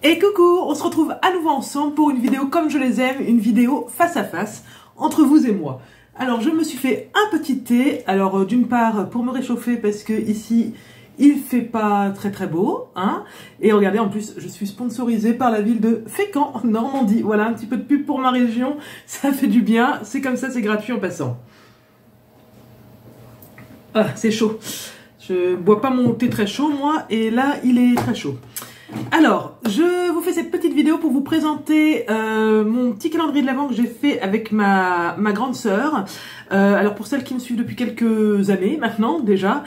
Et coucou, on se retrouve à nouveau ensemble pour une vidéo comme je les aime, une vidéo face à face entre vous et moi. Alors je me suis fait un petit thé, alors d'une part pour me réchauffer parce que ici il fait pas très beau, hein. Et regardez, en plus je suis sponsorisée par la ville de Fécamp, Normandie. Voilà, un petit peu de pub pour ma région, ça fait du bien, c'est comme ça, c'est gratuit en passant. Ah, c'est chaud. Je bois pas mon thé très chaud moi, et là il est très chaud. Alors, je vous fais cette petite vidéo pour vous présenter mon petit calendrier de l'Avent que j'ai fait avec ma grande sœur. Alors pour celles qui me suivent depuis quelques années maintenant déjà,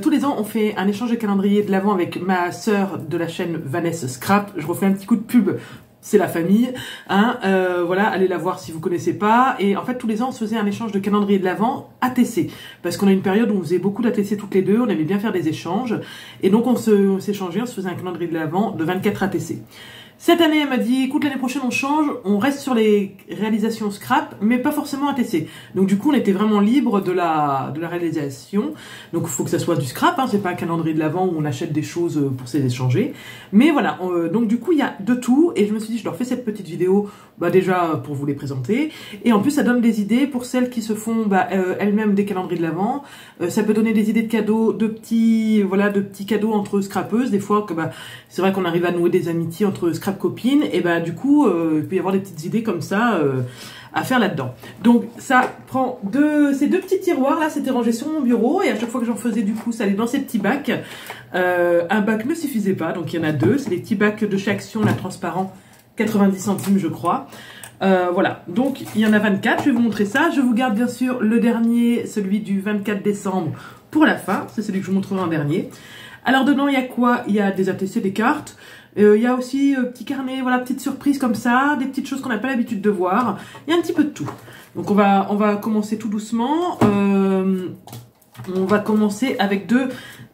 tous les ans on fait un échange de calendrier de l'Avent avec ma sœur de la chaîne Vanessa Scrap. Je refais un petit coup de pub. C'est la famille, hein, voilà, allez la voir si vous connaissez pas. Et en fait, tous les ans, on se faisait un échange de calendrier de l'Avent ATC, parce qu'on a une période où on faisait beaucoup d'ATC toutes les deux, on aimait bien faire des échanges, et donc on s'échangeait, on se faisait un calendrier de l'Avent de 24 ATC. Cette année, elle m'a dit, écoute, l'année prochaine, on change, on reste sur les réalisations scrap, mais pas forcément ATC. Donc du coup, on était vraiment libre de la réalisation. Donc il faut que ça soit du scrap, hein, c'est pas un calendrier de l'Avent où on achète des choses pour s'échanger. Mais voilà, donc du coup, il y a de tout, et je me suis dit, je leur fais cette petite vidéo, bah déjà pour vous les présenter, et en plus, ça donne des idées pour celles qui se font elles-mêmes des calendriers de l'Avent. Ça peut donner des idées de cadeaux, de petits cadeaux entre scrapeuses, des fois que c'est vrai qu'on arrive à nouer des amitiés entre scrap copines, et du coup il peut y avoir des petites idées comme ça à faire là-dedans. Donc ça prend ces deux petits tiroirs là, c'était rangé sur mon bureau, et à chaque fois que j'en faisais, du coup ça allait dans ces petits bacs. Un bac ne suffisait pas, donc il y en a deux, c'est des petits bacs de chez Action, là, transparents, 90 centimes je crois. Voilà, donc il y en a 24, je vais vous montrer ça. Je vous garde bien sûr le dernier, celui du 24 décembre pour la fin, c'est celui que je vous montrerai en dernier. Alors dedans il y a quoi? Il y a des ATC, des cartes, il y a aussi petit carnet, voilà, petite surprise comme ça, des petites choses qu'on n'a pas l'habitude de voir, il y a un petit peu de tout. Donc on va commencer tout doucement, on va commencer avec deux.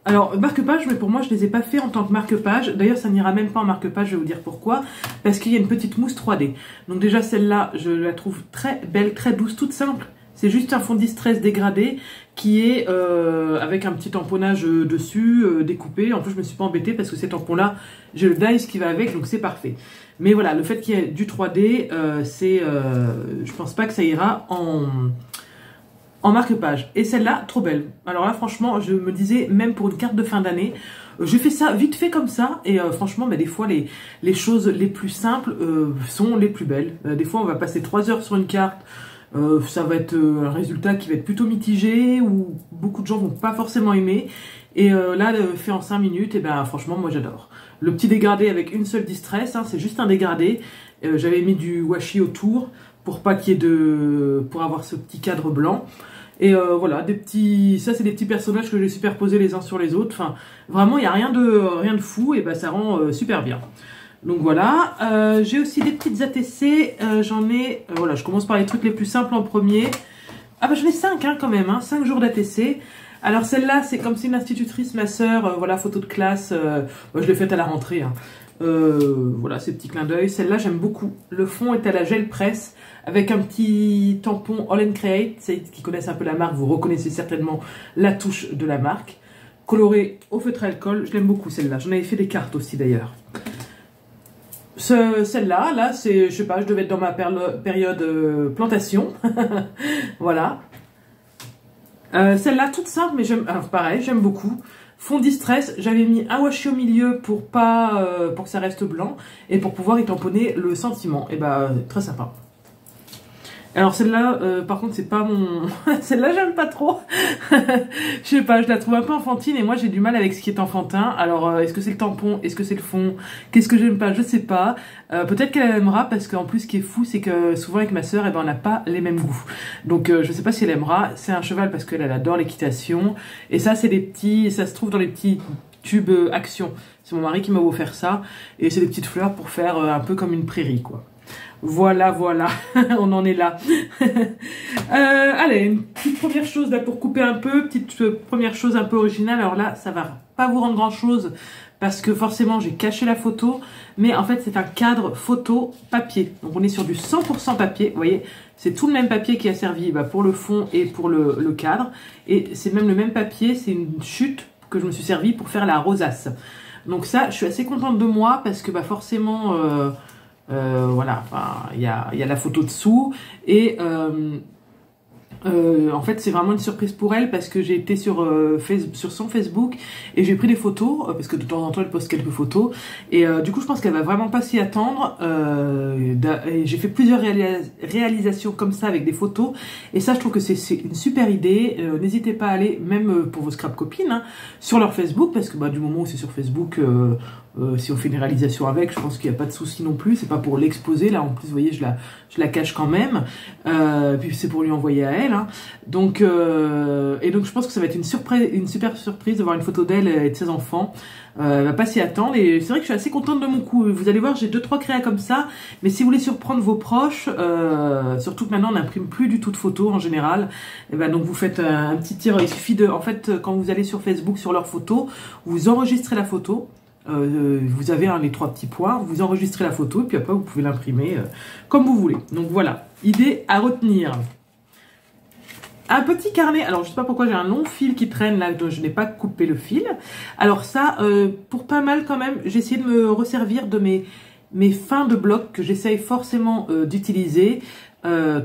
Alors, marque-page, mais pour moi, je les ai pas fait en tant que marque-page. D'ailleurs, ça n'ira même pas en marque-page, je vais vous dire pourquoi. Parce qu'il y a une petite mousse 3D. Donc déjà, celle-là, je la trouve très belle, très douce, toute simple. C'est juste un fond distress dégradé qui est avec un petit tamponnage dessus, découpé. En plus, je me suis pas embêtée parce que ces tampons-là, j'ai le dice qui va avec, donc c'est parfait. Mais voilà, le fait qu'il y ait du 3D, je pense pas que ça ira en marque-page. Et celle-là, trop belle. Alors là, franchement, je me disais, même pour une carte de fin d'année, j'ai fait ça vite fait comme ça, et franchement, des fois, les choses les plus simples sont les plus belles. Des fois, on va passer 3 heures sur une carte, ça va être un résultat qui va être plutôt mitigé, ou beaucoup de gens vont pas forcément aimer. Et là, fait en 5 minutes, et franchement, moi j'adore. Le petit dégradé avec une seule distress, hein, c'est juste un dégradé. J'avais mis du washi autour pour pas qu'il y ait pour avoir ce petit cadre blanc. Et voilà, ça c'est des petits personnages que j'ai superposés les uns sur les autres. Enfin, vraiment, il n'y a rien de fou, et ça rend super bien. Donc voilà, j'ai aussi des petites ATC, j'en ai, voilà, je commence par les trucs les plus simples en premier. Ah j'en ai 5 hein, quand même, hein, 5 jours d'ATC. Alors celle-là, c'est comme c'est une institutrice, ma sœur, voilà, photo de classe, je l'ai faite à la rentrée, hein. Voilà, ces petits clins d'œil. Celle-là, j'aime beaucoup. Le fond est à la gel presse avec un petit tampon All and Create. Ceux qui connaissent un peu la marque, vous reconnaissez certainement la touche de la marque. Colorée au feutre à alcool, je l'aime beaucoup celle-là. J'en avais fait des cartes aussi d'ailleurs. Celle-là, là, c'est, je sais pas, je devais être dans ma période plantation. Voilà. Celle-là, toute simple, mais pareil, j'aime beaucoup. Fond distress, j'avais mis un washi au milieu pour que ça reste blanc et pour pouvoir y tamponner le sentiment. Et très sympa. Alors celle-là, par contre, c'est pas mon... Celle-là, j'aime pas trop. Je sais pas, je la trouve un peu enfantine, et moi, j'ai du mal avec ce qui est enfantin. Alors, est-ce que c'est le tampon? Est-ce que c'est le fond? Qu'est-ce que j'aime pas? Je sais pas. Peut-être qu'elle aimera, parce qu'en plus, ce qui est fou, c'est que souvent, avec ma sœur, on n'a pas les mêmes goûts. Donc, je sais pas si elle aimera. C'est un cheval parce qu'elle adore l'équitation. Et ça, c'est des petits... Ça se trouve dans les petits tubes Action. C'est mon mari qui m'a offert ça. Et c'est des petites fleurs pour faire un peu comme une prairie, quoi. Voilà, voilà, on en est là. Allez, une petite première chose là pour couper un peu, petite première chose un peu originale. Alors là, ça va pas vous rendre grand chose parce que forcément j'ai caché la photo, mais en fait c'est un cadre photo papier. Donc on est sur du 100% papier, vous voyez, c'est tout le même papier qui a servi pour le fond et pour le cadre. Et c'est même le même papier, c'est une chute que je me suis servi pour faire la rosace. Donc ça, je suis assez contente de moi parce que bah, forcément, voilà, enfin, il y a la photo dessous et en fait, c'est vraiment une surprise pour elle parce que j'ai été sur son Facebook et j'ai pris des photos parce que de temps en temps elle poste quelques photos et du coup je pense qu'elle va vraiment pas s'y attendre. J'ai fait plusieurs réalisations comme ça avec des photos et ça je trouve que c'est une super idée. N'hésitez pas à aller même pour vos scrap copines hein, sur leur Facebook parce que bah, du moment où c'est sur Facebook, si on fait une réalisation avec, je pense qu'il n'y a pas de souci non plus. C'est pas pour l'exposer là. En plus, vous voyez, je la cache quand même. Puis c'est pour lui envoyer à elle. Hein. Donc, et donc, je pense que ça va être une super surprise de voir une photo d'elle et de ses enfants. Elle va pas s'y attendre. Et c'est vrai que je suis assez contente de mon coup. Vous allez voir, j'ai 2-3 créas comme ça. Mais si vous voulez surprendre vos proches, surtout que maintenant on n'imprime plus du tout de photos en général. Et ben donc vous faites un petit tir. Il suffit de, en fait, quand vous allez sur Facebook sur leurs photos, vous enregistrez la photo. Vous avez les 3 petits points, vous enregistrez la photo et puis après vous pouvez l'imprimer comme vous voulez. Donc voilà, idée à retenir. Un petit carnet, alors je sais pas pourquoi j'ai un long fil qui traîne là, donc je n'ai pas coupé le fil. Alors ça, pour pas mal quand même, j'ai essayé de me resservir de mes fins de bloc que j'essaye forcément d'utiliser.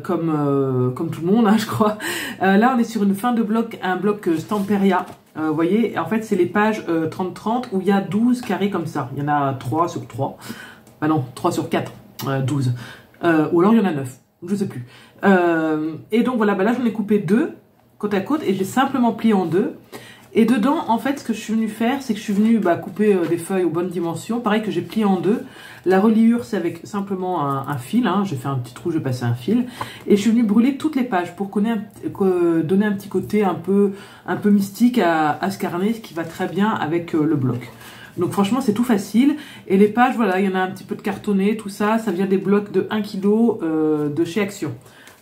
Comme tout le monde, hein, je crois. Là, on est sur une fin de bloc, un bloc Stamperia. Vous voyez, en fait, c'est les pages 30-30 où il y a 12 carrés comme ça. Il y en a 3 sur 3. Bah non, 3 sur 4, 12. Ou alors il y en a 9, je sais plus. Et donc voilà, bah là, j'en ai coupé 2 côte à côte et j'ai simplement plié en 2. Et dedans, en fait, ce que je suis venue faire, c'est que je suis venue couper des feuilles aux bonnes dimensions. Pareil que j'ai plié en 2. La reliure, c'est avec simplement un fil. Hein. J'ai fait un petit trou, j'ai passé un fil. Et je suis venue brûler toutes les pages pour donner un petit côté un peu mystique à ce carnet, ce qui va très bien avec le bloc. Donc franchement, c'est tout facile. Et les pages, voilà, il y en a un petit peu de cartonné, tout ça. Ça vient des blocs de 1 kg de chez Action.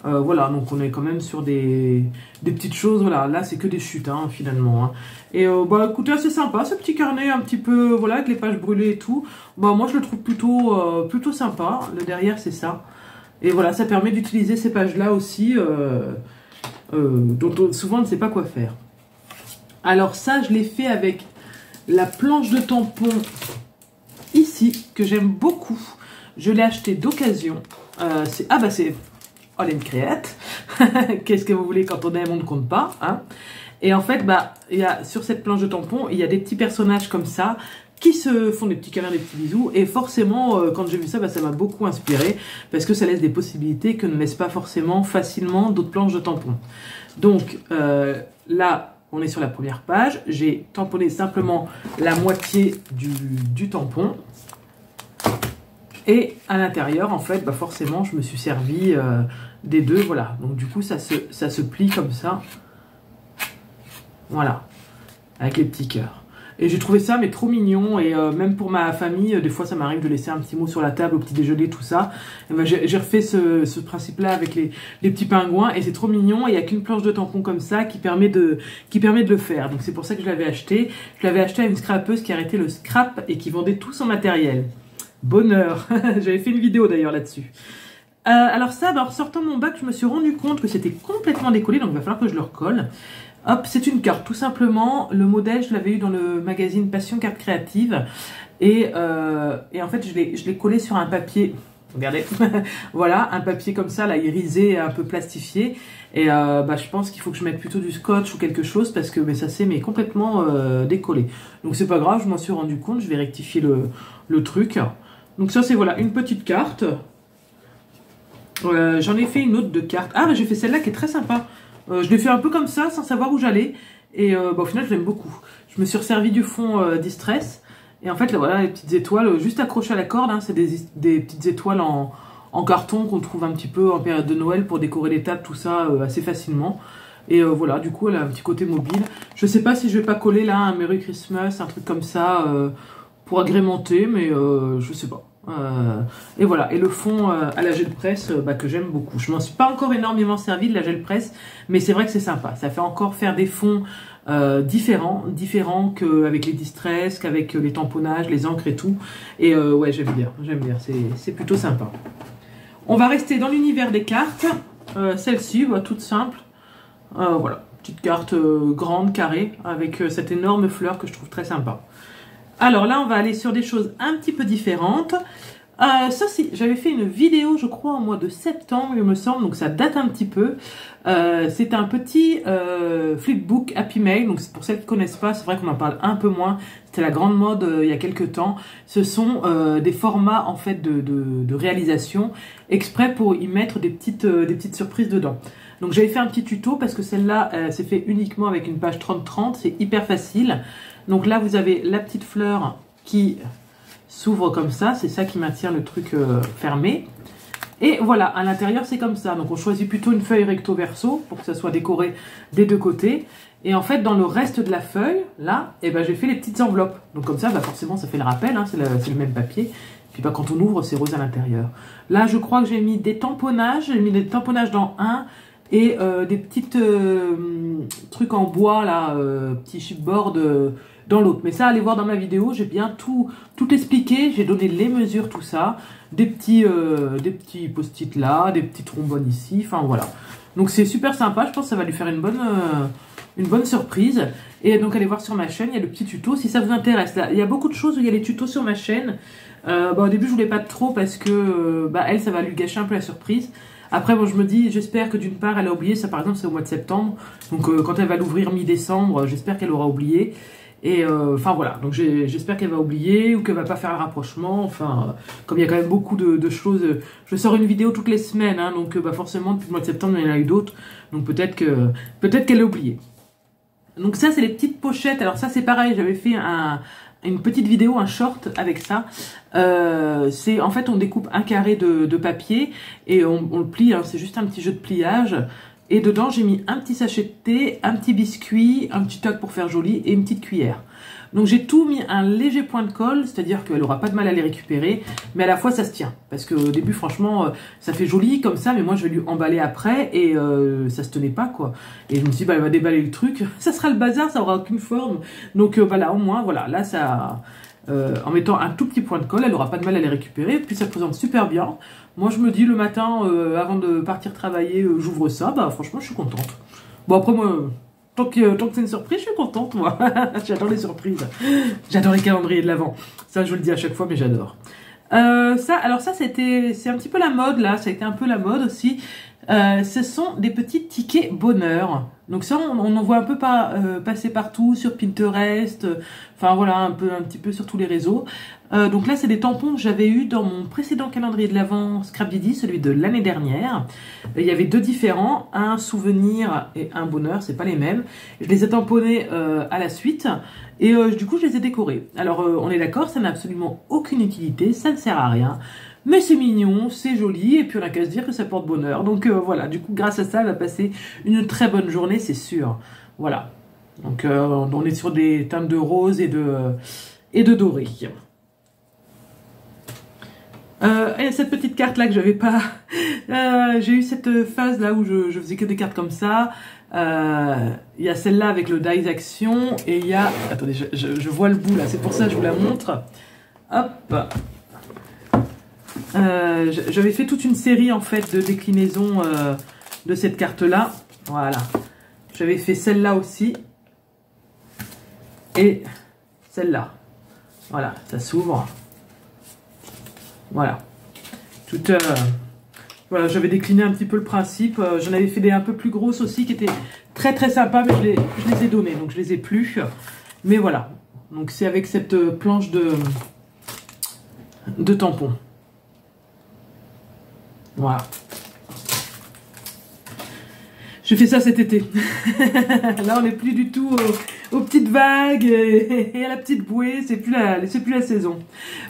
Voilà, donc on est quand même sur des petites choses, voilà, là c'est que des chutes hein, finalement. Hein. Et bah écoutez, c'est sympa ce petit carnet un petit peu, voilà, avec les pages brûlées et tout. Bah moi je le trouve plutôt sympa, le derrière c'est ça. Et voilà, ça permet d'utiliser ces pages-là aussi, dont souvent on ne sait pas quoi faire. Alors ça, je l'ai fait avec la planche de tampon ici, que j'aime beaucoup. Je l'ai acheté d'occasion. C'est... Oh, elle est une créette. Qu'est-ce que vous voulez, quand on aime, on ne compte pas. Hein. Et en fait, bah, sur cette planche de tampon, il y a des petits personnages comme ça qui se font des petits câlins, des petits bisous. Et forcément, quand j'ai vu ça, bah, ça m'a beaucoup inspiré parce que ça laisse des possibilités que ne laissent pas forcément facilement d'autres planches de tampon. Donc là, on est sur la première page. J'ai tamponné simplement la moitié du tampon. Et à l'intérieur, en fait, bah forcément, je me suis servi des 2, voilà. Donc du coup, ça se plie comme ça. Voilà, avec les petits cœurs. Et j'ai trouvé ça, mais trop mignon. Et même pour ma famille, des fois, ça m'arrive de laisser un petit mot sur la table au petit déjeuner, tout ça. Et ben, j'ai refait ce principe-là avec les petits pingouins. Et c'est trop mignon. Et il n'y a qu'une planche de tampon comme ça qui permet de le faire. Donc c'est pour ça que je l'avais acheté. Je l'avais acheté à une scrapeuse qui arrêtait le scrap et qui vendait tout son matériel. Bonheur. J'avais fait une vidéo d'ailleurs là-dessus. Alors ça, bah, en sortant de mon bac, je me suis rendu compte que c'était complètement décollé, donc il va falloir que je le recolle. Hop, c'est une carte, tout simplement. Le modèle, je l'avais eu dans le magazine Passion Carte Créative. Et en fait, je l'ai collé sur un papier. Regardez, voilà, un papier comme ça, là, irisé, un peu plastifié. Et bah, je pense qu'il faut que je mette plutôt du scotch ou quelque chose parce que ça s'est complètement décollé. Donc c'est pas grave, je m'en suis rendu compte, je vais rectifier le truc. Donc ça c'est voilà une petite carte. J'en ai fait une autre de carte. Ah, mais j'ai fait celle-là qui est très sympa. Je l'ai fait un peu comme ça, sans savoir où j'allais. Et bah, au final, je l'aime beaucoup. Je me suis resservi du fond Distress. Et en fait, là, voilà, les petites étoiles juste accrochées à la corde. Hein, c'est des petites étoiles en carton qu'on trouve un petit peu en période de Noël pour décorer les tables, tout ça, assez facilement. Et voilà, du coup, elle a un petit côté mobile. Je sais pas si je vais pas coller là un Merry Christmas, un truc comme ça, pour agrémenter, mais je sais pas. Et voilà, et le fond à la gel presse que j'aime beaucoup. Je m'en suis pas encore énormément servi de la gel presse, mais c'est vrai que c'est sympa. Ça fait encore faire des fonds différents qu'avec les distress, qu'avec les tamponnages, les encres et tout. Et ouais, j'aime bien, c'est plutôt sympa. On va rester dans l'univers des cartes. Celle-ci, toute simple. Voilà, petite carte grande, carrée, avec cette énorme fleur que je trouve très sympa. Alors là, on va aller sur des choses un petit peu différentes. Ça, si, j'avais fait une vidéo, je crois, au mois de septembre, il me semble, donc ça date un petit peu. C'est un petit flipbook Happy Mail, donc pour celles qui ne connaissent pas, c'est vrai qu'on en parle un peu moins. C'était la grande mode il y a quelques temps. Ce sont des formats en fait de réalisation exprès pour y mettre des petites surprises dedans. Donc j'avais fait un petit tuto parce que celle-là, c'est fait uniquement avec une page 30-30, c'est hyper facile. Donc là, vous avez la petite fleur qui s'ouvre comme ça, c'est ça qui maintient le truc fermé. Et voilà, à l'intérieur c'est comme ça, donc on choisit plutôt une feuille recto verso pour que ça soit décoré des deux côtés. Et en fait dans le reste de la feuille, là, j'ai fait les petites enveloppes. Donc comme ça, forcément ça fait le rappel, hein, c'est le même papier. Puis quand on ouvre, c'est rose à l'intérieur. Là je crois que j'ai mis des tamponnages, dans un et des petites trucs en bois là, petits chipboard dans l'autre. Mais ça, allez voir dans ma vidéo, j'ai bien tout expliqué, j'ai donné les mesures, tout ça, des petits post-it là, des petits trombones ici, enfin voilà. Donc c'est super sympa, je pense que ça va lui faire une bonne surprise. Et donc allez voir sur ma chaîne, il y a le petit tuto si ça vous intéresse. Là, il y a beaucoup de choses où il y a les tutos sur ma chaîne. Au début je voulais pas trop parce que elle, ça va lui gâcher un peu la surprise. Après, bon, je me dis, j'espère que d'une part, elle a oublié, ça par exemple c'est au mois de septembre, donc quand elle va l'ouvrir mi-décembre, j'espère qu'elle aura oublié. Et enfin voilà, donc j'espère qu'elle va oublier ou qu'elle va pas faire le rapprochement. Enfin, comme il y a quand même beaucoup de choses, je sors une vidéo toutes les semaines, hein, donc forcément depuis le mois de septembre il y en a eu d'autres, donc peut-être qu'elle a oublié. Donc ça c'est les petites pochettes. Alors ça c'est pareil, j'avais fait une petite vidéo, un short avec ça. C'est en fait on découpe un carré de papier et on le plie, hein, c'est juste un petit jeu de pliage. Et dedans, j'ai mis un petit sachet de thé, un petit biscuit, un petit toc pour faire joli et une petite cuillère. Donc j'ai tout mis un léger point de colle, c'est-à-dire qu'elle n'aura pas de mal à les récupérer, mais à la fois ça se tient. Parce qu'au début, franchement, ça fait joli comme ça, mais moi je vais lui emballer après et ça se tenait pas quoi. Et je me suis dit, elle va déballer le truc, ça sera le bazar, ça aura aucune forme. Donc voilà, au moins, voilà, là ça... en mettant un tout petit point de colle, elle n'aura pas de mal à les récupérer, puis ça présente super bien. Moi je me dis le matin, avant de partir travailler, j'ouvre ça, franchement je suis contente. Bon après moi, tant que c'est une surprise, je suis contente moi. J'adore les surprises, j'adore les calendriers de l'Avent. Ça je vous le dis à chaque fois mais j'adore. C'est un petit peu la mode là, ça a été un peu la mode aussi. Ce sont des petits tickets bonheur. Donc ça, on en voit un peu passer partout sur Pinterest. Enfin voilà, un petit peu sur tous les réseaux. Donc là, c'est des tampons que j'avais eu dans mon précédent calendrier de l'Avent Scrap Didi, celui de l'année dernière. Il y avait deux différents, un souvenir et un bonheur, c'est pas les mêmes. Je les ai tamponnés à la suite et du coup, je les ai décorés. Alors, on est d'accord, ça n'a absolument aucune utilité, ça ne sert à rien. Mais c'est mignon, c'est joli, et puis on n'a qu'à se dire que ça porte bonheur. Donc voilà, du coup, grâce à ça, elle va passer une très bonne journée, c'est sûr. Voilà. Donc on est sur des teintes de rose et de doré. Et cette petite carte là que j'avais pas... j'ai eu cette phase là où je faisais que des cartes comme ça. Il y a celle-là avec le Dies Action, et il y a... Attendez, je vois le bout là, c'est pour ça que je vous la montre. Hop. J'avais fait toute une série en fait de déclinaisons de cette carte là, voilà, j'avais fait celle-là aussi et celle-là, voilà, ça s'ouvre, voilà, voilà, j'avais décliné un petit peu le principe, j'en avais fait des un peu plus grosses aussi qui étaient très très sympas, mais je les ai données, donc je les ai plus, mais voilà, donc c'est avec cette planche de tampons. Voilà. J'ai fait ça cet été. Là, on n'est plus du tout aux petites vagues et à la petite bouée. C'est plus la saison.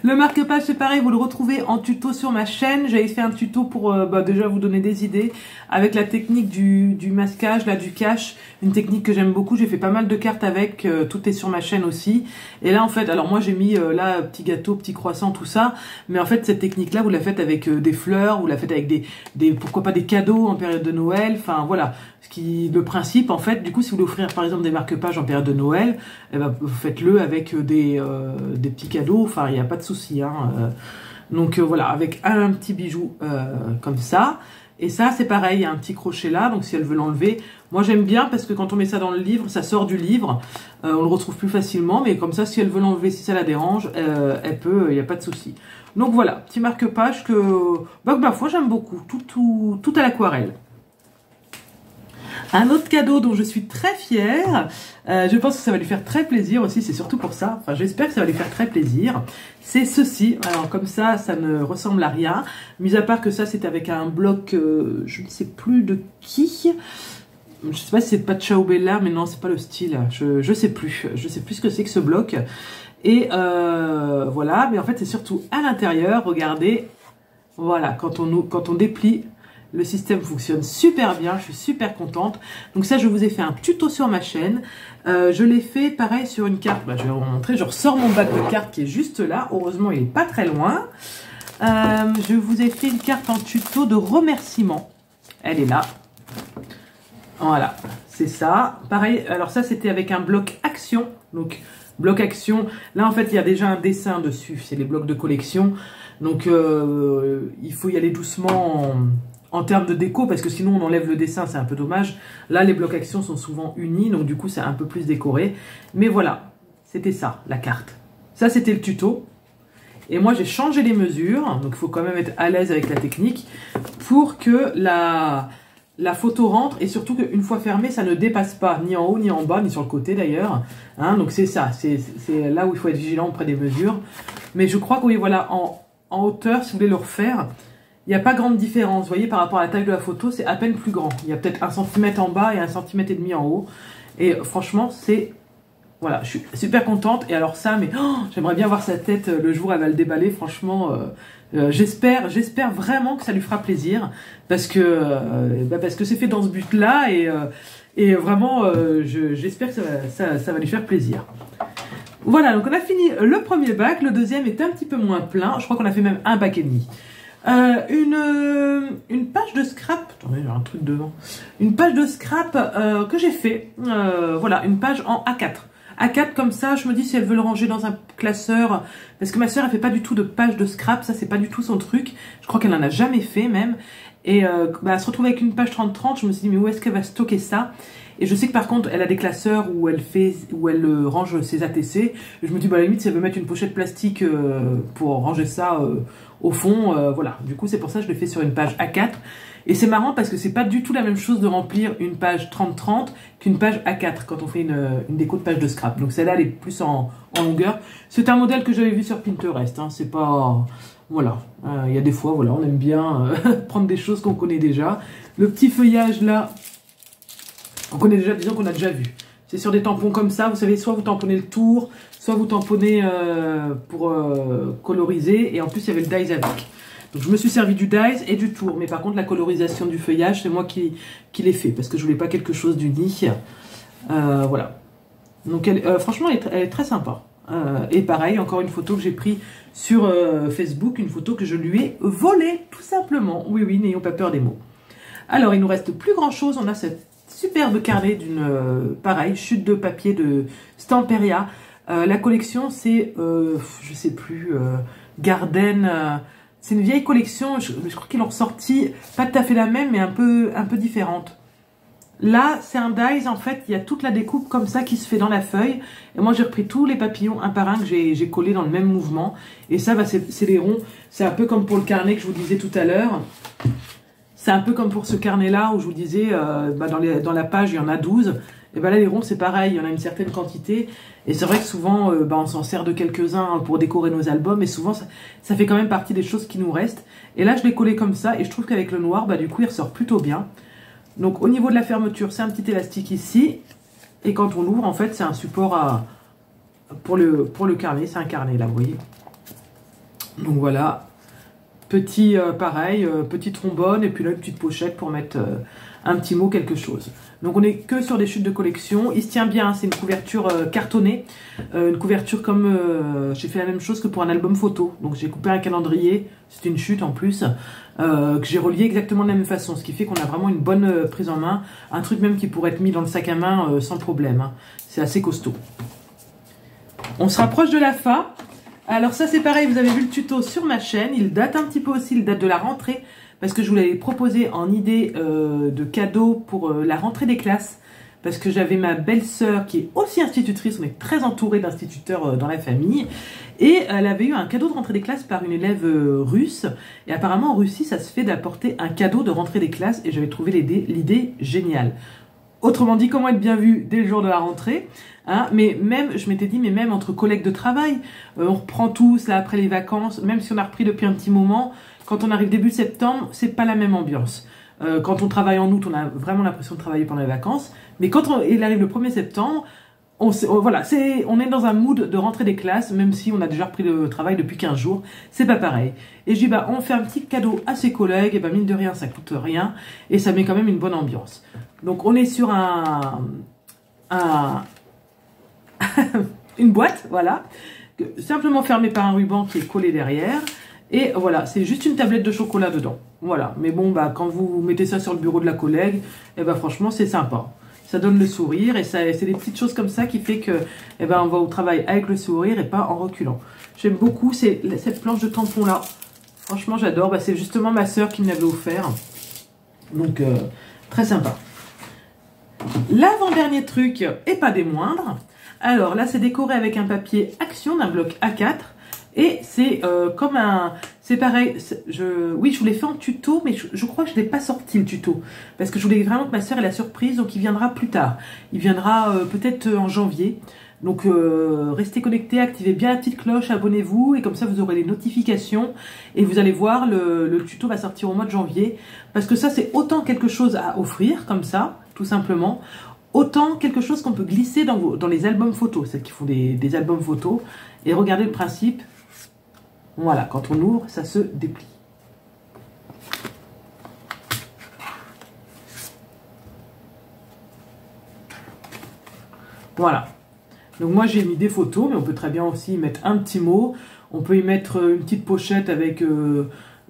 Le marque-page, c'est pareil. Vous le retrouvez en tuto sur ma chaîne. J'avais fait un tuto pour déjà vous donner des idées avec la technique du masquage, là, du cache. Une technique que j'aime beaucoup. J'ai fait pas mal de cartes avec. Tout est sur ma chaîne aussi. Et là, en fait, alors moi, j'ai mis là, petit gâteau, petit croissant, tout ça. Mais en fait, cette technique-là, vous la faites avec des fleurs. Vous la faites avec pourquoi pas des cadeaux en période de Noël. Enfin, voilà. Le principe, en fait, du coup, si vous voulez offrir, par exemple, des marque-pages en période de Noël, eh ben, faites-le avec des petits cadeaux. Enfin, il n'y a pas de souci. Hein. Donc, voilà, avec un petit bijou comme ça. Et ça, c'est pareil, il y a un petit crochet là, donc si elle veut l'enlever, moi j'aime bien parce que quand on met ça dans le livre, ça sort du livre, on le retrouve plus facilement, mais comme ça, si elle veut l'enlever, si ça la dérange, elle peut, il n'y a pas de souci. Donc voilà, petit marque-page que, ma foi, j'aime beaucoup, tout à l'aquarelle. Un autre cadeau dont je suis très fière, je pense que ça va lui faire très plaisir aussi, c'est surtout pour ça, enfin j'espère que ça va lui faire très plaisir, c'est ceci. Alors comme ça ne ressemble à rien, mis à part que ça c'est avec un bloc, je ne sais plus de qui, je ne sais pas si c'est pas Ciao Bella, mais non c'est pas le style, je sais plus ce que c'est que ce bloc, et voilà, mais en fait c'est surtout à l'intérieur, regardez, voilà, quand on déplie, le système fonctionne super bien, je suis super contente. Donc ça, je vous ai fait un tuto sur ma chaîne. Je l'ai fait pareil sur une carte. Je vais vous montrer. Je ressors mon bac de cartes qui est juste là. Heureusement, il n'est pas très loin. Je vous ai fait une carte en tuto de remerciement. Elle est là. Voilà, c'est ça. Pareil, alors ça, c'était avec un bloc action. Donc, bloc action. Là, en fait, il y a déjà un dessin dessus. C'est les blocs de collection. Donc, il faut y aller doucement en termes de déco, parce que sinon on enlève le dessin, c'est un peu dommage. Là, les blocs actions sont souvent unis, donc du coup, c'est un peu plus décoré. Mais voilà, c'était ça, la carte. Ça, c'était le tuto. Et moi, j'ai changé les mesures, donc il faut quand même être à l'aise avec la technique, pour que la photo rentre, et surtout qu'une fois fermée, ça ne dépasse pas, ni en haut, ni en bas, ni sur le côté d'ailleurs. Hein, donc c'est ça, c'est là où il faut être vigilant auprès des mesures. Mais je crois que oui, voilà, en hauteur, si vous voulez le refaire, il n'y a pas grande différence, vous voyez, par rapport à la taille de la photo, c'est à peine plus grand. Il y a peut-être 1 cm en bas et 1,5 cm en haut. Et franchement, c'est... Voilà, je suis super contente. Et alors ça, mais j'aimerais bien voir sa tête le jour où elle va le déballer. Franchement, j'espère vraiment que ça lui fera plaisir. Parce que c'est fait dans ce but-là. Et vraiment, j'espère que ça va lui faire plaisir. Voilà, donc on a fini le premier bac. Le deuxième est un petit peu moins plein. Je crois qu'on a fait même un bac et demi. Une page de scrap, attendez, j'ai un truc devant, une page de scrap que j'ai fait, voilà, une page en A4. A4 comme ça, je me dis si elle veut le ranger dans un classeur, parce que ma soeur elle fait pas du tout de page de scrap, ça c'est pas du tout son truc, je crois qu'elle en a jamais fait même, et elle se retrouve avec une page 30-30, je me suis dit mais où est-ce qu'elle va stocker ça? Et je sais que par contre, elle a des classeurs où elle range ses ATC. Et je me dis, à la limite, si elle veut mettre une pochette plastique pour ranger ça au fond, voilà. Du coup, c'est pour ça que je l'ai fait sur une page A4. Et c'est marrant parce que c'est pas du tout la même chose de remplir une page 30-30 qu'une page A4 quand on fait une déco de page de scrap. Donc celle-là, elle est plus en longueur. C'est un modèle que j'avais vu sur Pinterest. Hein. C'est pas... Voilà. Il y a des fois, voilà, on aime bien prendre des choses qu'on connaît déjà. Le petit feuillage là... On connaît déjà, disons qu'on a déjà vu. C'est sur des tampons comme ça, vous savez, soit vous tamponnez le tour, soit vous tamponnez pour coloriser, et en plus il y avait le dies avec. Donc je me suis servi du dies et du tour, mais par contre la colorisation du feuillage, c'est moi qui l'ai fait, parce que je voulais pas quelque chose d'uni. Voilà. Donc franchement, elle est très sympa. Et pareil, encore une photo que j'ai prise sur Facebook, une photo que je lui ai volée, tout simplement. Oui, oui, n'ayons pas peur des mots. Alors, il nous reste plus grand chose, on a cette superbe carnet d'une, pareil, chute de papier de Stamperia. La collection, c'est, je sais plus, Garden. C'est une vieille collection, je crois qu'ils l'ont ressorti, pas tout à fait la même, mais un peu différente. Là, c'est un dies, en fait, il y a toute la découpe comme ça qui se fait dans la feuille. Et moi, j'ai repris tous les papillons un par un que j'ai collés dans le même mouvement. Et ça, c'est les ronds. C'est un peu comme pour le carnet que je vous disais tout à l'heure. C'est un peu comme pour ce carnet-là où je vous disais, dans la page, il y en a 12. Et là, les ronds, c'est pareil, il y en a une certaine quantité. Et c'est vrai que souvent, on s'en sert de quelques-uns pour décorer nos albums. Et souvent, ça fait quand même partie des choses qui nous restent. Et là, je l'ai collé comme ça. Et je trouve qu'avec le noir, du coup, il ressort plutôt bien. Donc, au niveau de la fermeture, c'est un petit élastique ici. Et quand on l'ouvre, en fait, c'est un support pour le carnet. C'est un carnet, là, vous voyez. Donc, voilà. Petit, pareil, petit trombone, et puis là, une petite pochette pour mettre un petit mot, quelque chose. Donc, on n'est que sur des chutes de collection. Il se tient bien, c'est une couverture cartonnée. Une couverture comme... j'ai fait la même chose que pour un album photo. Donc, j'ai coupé un calendrier, c'est une chute en plus, que j'ai relié exactement de la même façon. Ce qui fait qu'on a vraiment une bonne prise en main. Un truc même qui pourrait être mis dans le sac à main sans problème. Hein. C'est assez costaud. On se rapproche de la fin. Alors ça c'est pareil, vous avez vu le tuto sur ma chaîne, il date un petit peu aussi, il date de la rentrée, parce que je voulais les proposer en idée de cadeau pour la rentrée des classes. Parce que j'avais ma belle-sœur qui est aussi institutrice, on est très entouré d'instituteurs dans la famille, et elle avait eu un cadeau de rentrée des classes par une élève russe, et apparemment en Russie ça se fait d'apporter un cadeau de rentrée des classes, et j'avais trouvé l'idée géniale. Autrement dit, comment être bien vu dès le jour de la rentrée, hein, mais même, je m'étais dit, mais même entre collègues de travail, on reprend tous là après les vacances, même si on a repris depuis un petit moment, quand on arrive début septembre, c'est pas la même ambiance. Quand on travaille en août, on a vraiment l'impression de travailler pendant les vacances. Mais quand il arrive le 1er septembre, voilà, on est dans un mood de rentrée des classes, même si on a déjà repris le travail depuis 15 jours. C'est pas pareil. Et je dis, bah, on fait un petit cadeau à ses collègues, et bah, mine de rien, ça coûte rien. Et ça met quand même une bonne ambiance. Donc, on est sur une boîte, voilà, simplement fermée par un ruban qui est collé derrière. Et voilà, c'est juste une tablette de chocolat dedans. Voilà, mais bon, bah, quand vous mettez ça sur le bureau de la collègue, eh ben, franchement, c'est sympa. Ça donne le sourire et c'est des petites choses comme ça qui fait que, eh ben, on va au travail avec le sourire et pas en reculant. J'aime beaucoup cette planche de tampon là. Franchement, j'adore. Bah, c'est justement ma sœur qui me l'avait offert. Donc, très sympa. L'avant-dernier truc, et pas des moindres. Alors là, c'est décoré avec un papier Action d'un bloc A4. Et c'est comme un... C'est pareil, oui, je vous l'ai fait en tuto, mais je crois que je ne l'ai pas sorti le tuto. Parce que je voulais vraiment que ma soeur ait la surprise, donc il viendra plus tard. Il viendra peut-être en janvier. Donc restez connectés, activez bien la petite cloche, abonnez-vous. Et comme ça, vous aurez les notifications. Et vous allez voir, le tuto va sortir au mois de janvier. Parce que ça, c'est autant quelque chose à offrir, comme ça, tout simplement. Autant quelque chose qu'on peut glisser dans les albums photos. Celles qui font des albums photos. Et regardez le principe. Voilà, quand on ouvre, ça se déplie. Voilà. Donc moi, j'ai mis des photos, mais on peut très bien aussi y mettre un petit mot. On peut y mettre une petite pochette avec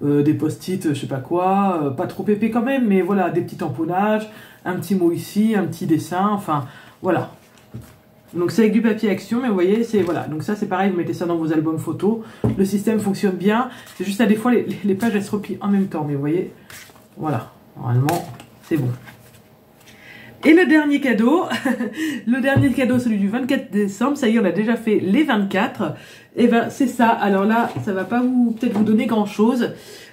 des post-it, je sais pas quoi. Pas trop épais quand même, mais voilà, des petits tamponnages. Un petit mot ici, un petit dessin, enfin, voilà. Donc c'est avec du papier Action, mais vous voyez, c'est voilà. Donc ça c'est pareil, vous mettez ça dans vos albums photos. Le système fonctionne bien. C'est juste à des fois les pages elles se replient en même temps, mais vous voyez, voilà. Normalement, c'est bon. Et le dernier cadeau, celui du 24 décembre, ça y est, on a déjà fait les 24. Et ben c'est ça. Alors là, ça va pas peut-être vous donner grand chose,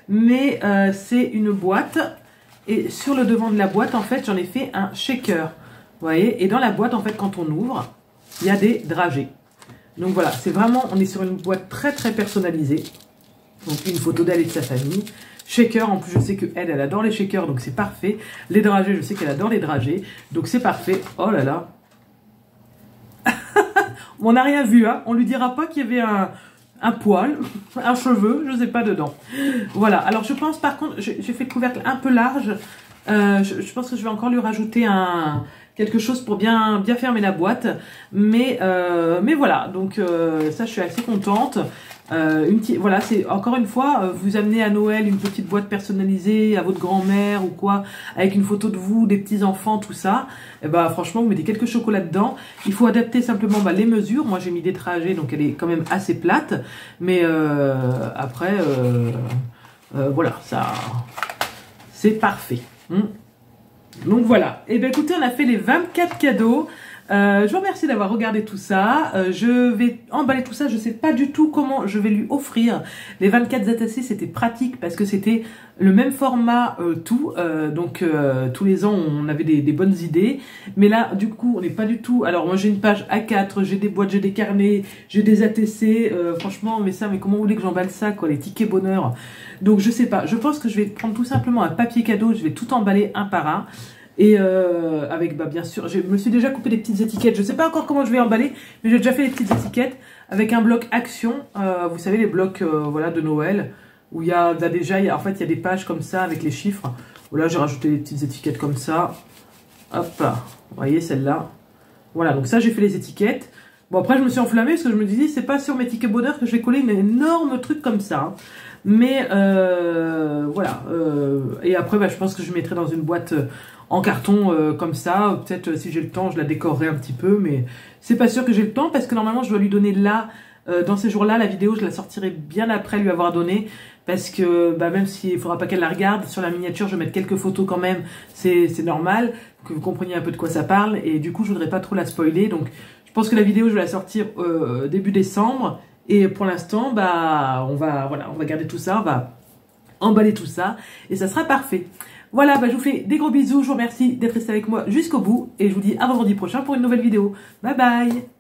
mais c'est une boîte. Et sur le devant de la boîte, en fait, j'en ai fait un shaker. Vous voyez, et dans la boîte, en fait, quand on ouvre, il y a des dragées. Donc voilà, c'est vraiment, on est sur une boîte très très personnalisée. Donc une photo d'elle et de sa famille. Shaker, en plus je sais qu'elle, elle adore les shakers, donc c'est parfait. Les dragées, je sais qu'elle adore les dragées, donc c'est parfait. Oh là là. On n'a rien vu, hein. On lui dira pas qu'il y avait un poil, un cheveu, je sais pas dedans. Voilà, alors je pense par contre, j'ai fait le couvercle un peu large. Je pense que je vais encore lui rajouter quelque chose pour bien fermer la boîte, mais voilà, donc ça je suis assez contente. Voilà, c'est encore une fois, vous amenez à Noël une petite boîte personnalisée à votre grand-mère ou quoi, avec une photo de vous, des petits enfants, tout ça. Et bah franchement, vous mettez quelques chocolats dedans. Il faut adapter simplement les mesures. Moi j'ai mis des trajets, donc elle est quand même assez plate, mais après voilà, ça c'est parfait. Donc voilà, et bien écoutez, on a fait les 24 cadeaux. Je vous remercie d'avoir regardé tout ça. Je vais emballer tout ça. Je ne sais pas du tout comment je vais lui offrir. Les 24 attachés, c'était pratique parce que c'était le même format donc tous les ans, on avait des bonnes idées. Mais là, du coup, on n'est pas du tout... Alors moi, j'ai une page A4, j'ai des boîtes, j'ai des carnets, j'ai des ATC. Franchement, mais comment vous voulez que j'emballe ça, quoi, les tickets bonheur. Donc je sais pas. Je pense que je vais prendre tout simplement un papier cadeau. Je vais tout emballer un par un. Et avec, bien sûr, je me suis déjà coupé des petites étiquettes. Je sais pas encore comment je vais emballer, mais j'ai déjà fait les petites étiquettes avec un bloc Action. Vous savez, les blocs voilà, de Noël, où il y a déjà, en fait, il y a des pages comme ça avec les chiffres. Voilà, j'ai rajouté des petites étiquettes comme ça. Hop, vous voyez celle-là. Voilà, donc ça, j'ai fait les étiquettes. Bon, après, je me suis enflammée parce que je me disais, c'est pas sur mes tickets bonheur que je vais coller une énorme truc comme ça. Hein. Mais voilà. Et après, je pense que je mettrai dans une boîte en carton comme ça. Peut-être si j'ai le temps, je la décorerai un petit peu. Mais c'est pas sûr que j'ai le temps parce que normalement, je dois lui donner là dans ces jours-là, la vidéo, je la sortirai bien après lui avoir donné. Parce que même s'il ne faudra pas qu'elle la regarde, sur la miniature, je vais mettre quelques photos quand même. C'est normal, que vous compreniez un peu de quoi ça parle. Et du coup, je voudrais pas trop la spoiler. Donc, je pense que la vidéo, je vais la sortir début décembre. Et pour l'instant, on va garder tout ça. On va emballer tout ça. Et ça sera parfait. Voilà, je vous fais des gros bisous. Je vous remercie d'être resté avec moi jusqu'au bout. Et je vous dis à vendredi prochain pour une nouvelle vidéo. Bye bye!